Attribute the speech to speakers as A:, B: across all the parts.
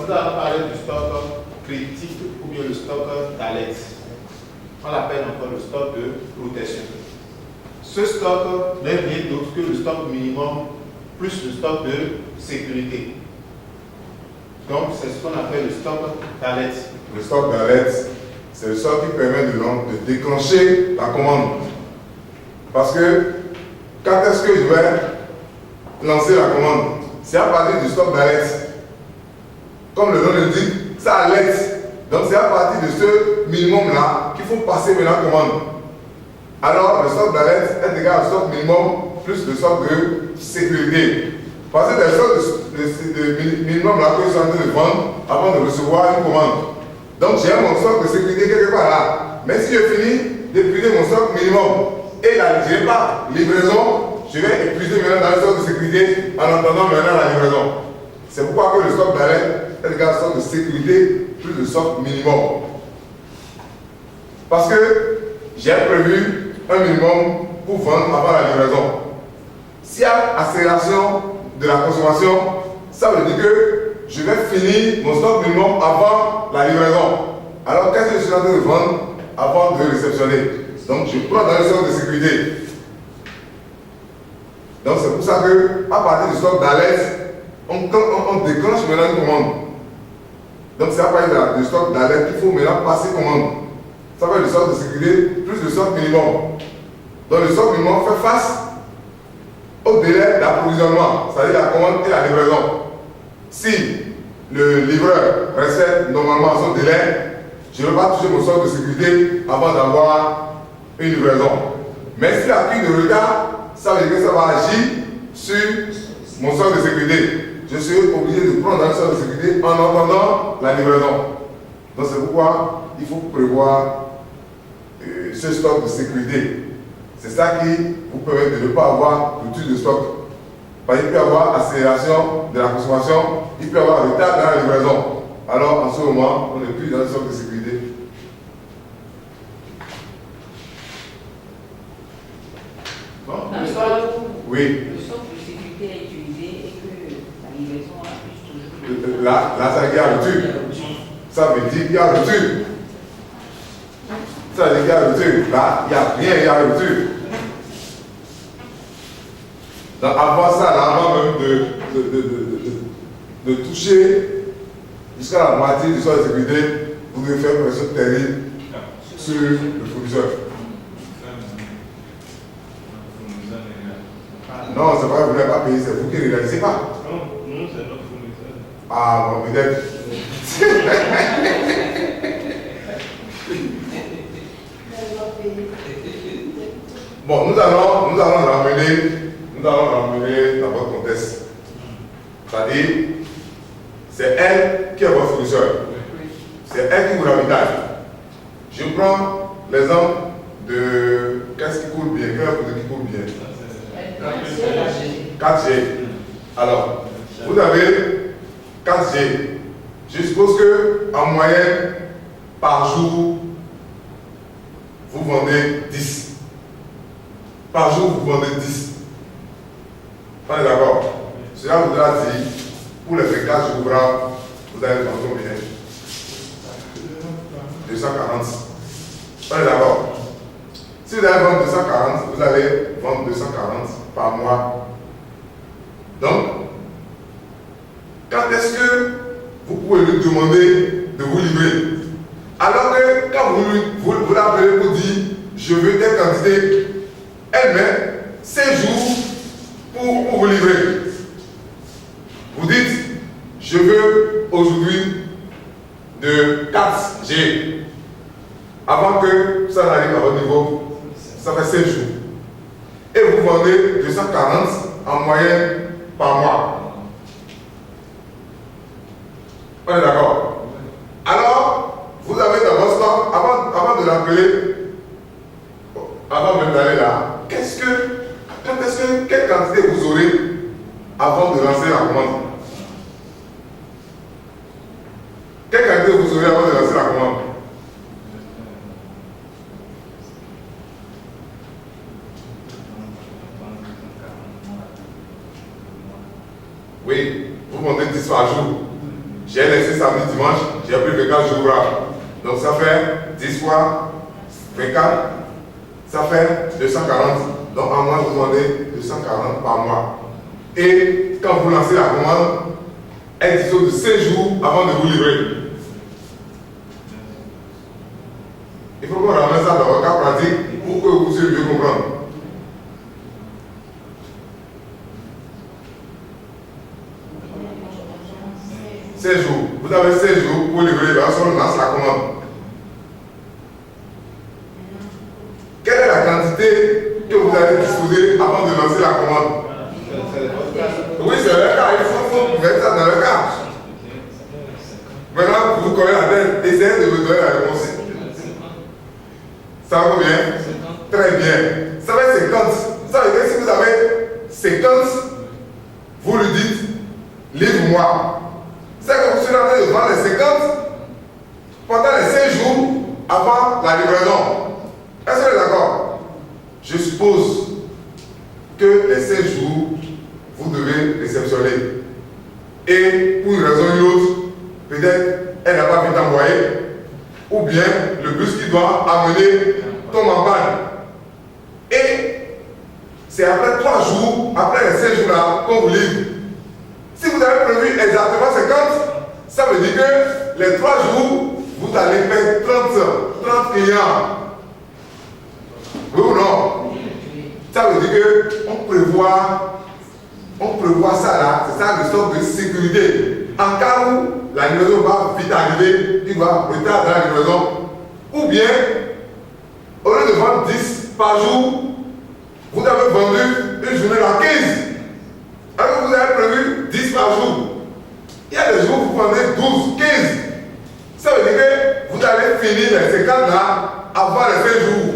A: nous allons parler du stock critique ou bien le stock d'alerte. On l'appelle encore le stock de protection. Ce stock n'est rien d'autre que le stock minimum plus le stock de sécurité. Donc, c'est ce qu'on appelle le stock d'alerte.
B: Le stock d'alerte, c'est le stock qui permet de déclencher la commande. Parce que, quand est-ce que je vais lancer la commande? C'est à partir du stock d'alerte. Comme le nom le dit, ça alerte. Donc, c'est à partir de ce minimum-là qu'il faut passer maintenant la commande. Alors, le stock d'alerte est égal au stock minimum plus le stock de sécurité. Parce que le stock de minimum-là que je suis en train de vendre avant de recevoir une commande. Donc, j'ai mon stock de sécurité quelque part là. Mais si je finis d'épuiser mon stock minimum et je n'ai pas livraison, je vais épuiser maintenant dans le stock de sécurité en attendant maintenant la livraison. C'est pourquoi que le stock d'alerte est égal au stock de sécurité plus le stock minimum. Parce que j'ai prévu un minimum pour vendre avant la livraison. S'il y a accélération de la consommation, ça veut dire que je vais finir mon stock minimum avant la livraison. Alors qu'est-ce que je suis en train de vendre avant de réceptionner? Donc je prends dans le stock de sécurité. Donc c'est pour ça que à partir du stock d'alerte, on déclenche maintenant une commande. Donc c'est à partir du stock d'alerte qu'il faut maintenant passer commande. Ça va être le stock de sécurité plus le stock minimum. Donc le stock minimum fait face au délai d'approvisionnement, c'est-à-dire la commande et la livraison. Si le livreur respecte normalement son délai, je ne vais pas toucher mon stock de sécurité avant d'avoir une livraison. Mais s'il a pris de retard, ça veut dire que ça va agir sur mon stock de sécurité. Je serai obligé de prendre un stock de sécurité en attendant la livraison. Donc c'est pourquoi il faut prévoir ce stock de sécurité. C'est ça qui vous permet de ne pas avoir rupture de stock. Parce qu'il peut y avoir accélération de la consommation, il peut y avoir retard dans la livraison. Alors en ce moment, on n'est plus dans le stock de sécurité.
A: Bon,
C: oui. Le stock de sécurité est utilisé et que la livraison affiche toujours.
B: Là, ça veut dire qu'il y a rupture. Ça veut dire qu'il y a rupture. Ça veut dire qu'il y a rupture. Là, il n'y a rien, il y a rupture. Donc, avant ça, là, avant même de toucher jusqu'à la moitié du stock de sécurité, vous devez faire une pression terrible sur le fournisseur. Non, c'est pas que vous n'avez pas payé, c'est vous qui ne réalisez pas.
D: Non, nous, c'est notre fournisseur.
B: Ah, bon, peut-être. Bon, nous allons ramener dans votre contexte. C'est-à-dire, c'est elle qui est votre fournisseur. C'est elle qui vous ravitaille. Je prends l'exemple de qu'est-ce qui coule bien, quel produit qui coule bien. 4G. Alors, vous avez 4G. Je suppose que en moyenne, par jour, vous vendez 10. Par jour, vous vendez 10. On est d'accord? Cela voudra dire, pour les fréquences ouvrables, vous allez vendre combien? 240. On est d'accord? Si vous allez vendre 240, vous allez vendre 240 par mois. Donc, quand est-ce que vous pouvez lui demander de vous livrer? Alors que quand vous l'appelez pour dire je veux telle quantité, elle met 5 jours pour vous livrer. Vous dites je veux aujourd'hui de 4G. Avant que ça n'arrive à votre niveau, ça fait 5 jours. Et vous vendez 240 en moyenne par mois. On est d'accord? Alors, vous avez dans votre stock, avant de l'appeler, avant même d'aller là, quelle quantité vous aurez avant de lancer la commande? Quelle quantité vous aurez avant de lancer la commande? Oui, vous vendez 10 par jour. j'ai laissé samedi, dimanche, j'ai pris 24 jours ouvrables. Donc ça fait 10 fois 24, ça fait 240. Donc en mois, vous demandez 240 par mois. Et quand vous lancez la commande, elle dispose de 5 jours avant de vous livrer. Il faut qu'on ramène ça dans votre cas pratique pour que vous puissiez mieux comprendre. 16 jours. Vous avez 16 jours pour livrer lorsqu'on lance la commande. Quelle est la quantité que vous allez disposer avant de lancer la commande? Oui, c'est le cas. Il faut mettre ça dans le cas. Maintenant, vous connaissez la tête. Essayez de me donner la réponse. Ça va combien? Très bien. Ça va être 50. Ça veut dire que si vous avez 50, vous lui dites, livre-moi. C'est que vous serez en train de vendre les 50 pendant les 5 jours avant la livraison. Est-ce que vous êtes d'accord? Je suppose que les 5 jours, vous devez réceptionner. Et pour une raison ou une autre, peut-être elle n'a pas vite envoyé, ou bien le bus qui doit amener tombe en panne. Et c'est après 3 jours, après les 5 jours-là, qu'on vous livre. Si vous avez prévu exactement 50, ça veut dire que les 3 jours, vous allez faire 30 clients. Oui ou non? Ça veut dire qu'on prévoit ça là, c'est ça le stock de sécurité. En cas où la livraison va vite arriver, il va retarder la livraison. Ou bien, au lieu de vendre 10 par jour, vous avez vendu une journée à 15. Alors que vous avez prévu 10 par jour. Il y a des jours où vous vendez 12, 15. Ça veut dire que vous allez finir les 50 là avant les 5 jours.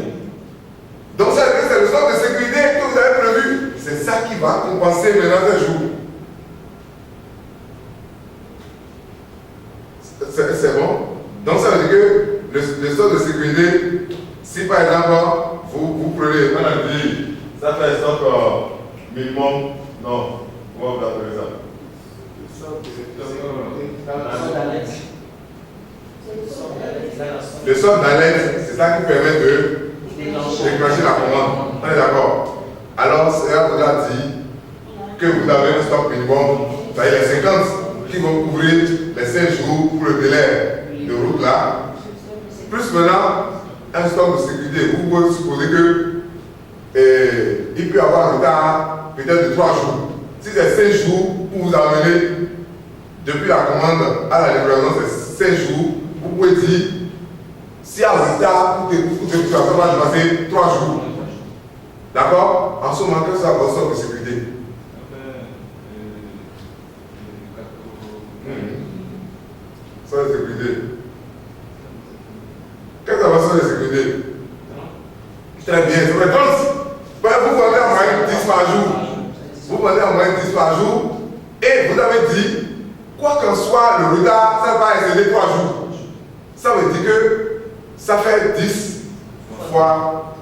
B: Donc ça veut dire que c'est le stock de sécurité que vous avez prévu. C'est ça qui va compenser maintenant ces jours. C'est bon? Donc ça veut dire que le stock de sécurité, si par exemple vous prenez, on a dit, ça fait un stock minimum, non, comment vous appelez ça? Le stock d'alerte, c'est ça qui permet de déclencher la commande. On est d'accord? Alors, c'est là qu'on a dit que vous avez un stock minimum, c'est-à-dire les 50 qui vont couvrir les 5 jours pour le délai de route là. Plus maintenant, un stock de sécurité, vous pouvez supposer que il peut y avoir un retard peut-être de 3 jours. Si c'est 5 jours pour vous amener depuis la commande à la livraison, c'est 5 jours, vous pouvez dire si à retard pour que ça va dépasser 3 jours. D'accord? En ce moment, que ça va votre stock de sécurité? Ça de sécurité. Qu'est-ce que ça va sur la sécurité? Très bien, ça fait 30. Vous vendez en moyenne 10 par jour. Vous vendez en moyenne 10 par jour. Et vous avez dit, quoi qu'en soit le retard, ça va excéder 3 jours. Ça veut dire que ça fait 10 fois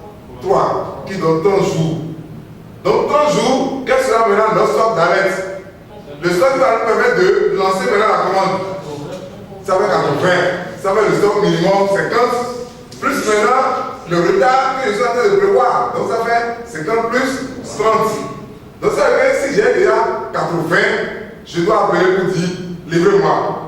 B: 3, qui donne 30 jours. Donc 30 jours, quel sera maintenant notre stock d'alerte? Le stock va nous permettre de lancer maintenant la commande. Ça fait 80, ça fait le stock minimum 50, plus maintenant le retard que je suis en train de prévoir. Donc ça fait 50 plus 30. Donc ça veut dire que si j'ai déjà 80, je dois appeler pour dire livrez-moi.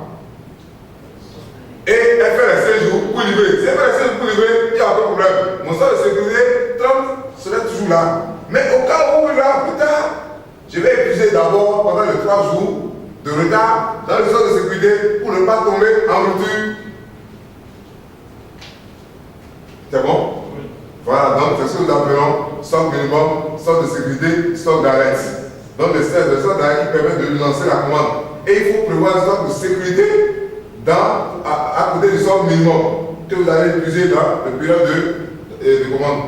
B: Et elle fait les 5 jours pour livrer. Si elle fait les 5 jours pour livrer, il n'y a pas de problème. Mon stock de sécurité, 30 serait toujours là. Mais au cas où là, plus tard, je vais épuiser d'abord pendant les 3 jours de retard dans le stock de sécurité pour ne pas tomber en rupture. C'est bon? Voilà, donc c'est ce que nous appelons stock minimum, stock de sécurité, stock d'alerte. Donc le stock d'alerte qui permet de lancer la commande. Et il faut prévoir un stock de sécurité à côté du stock minimum que vous allez utiliser dans le période de commande.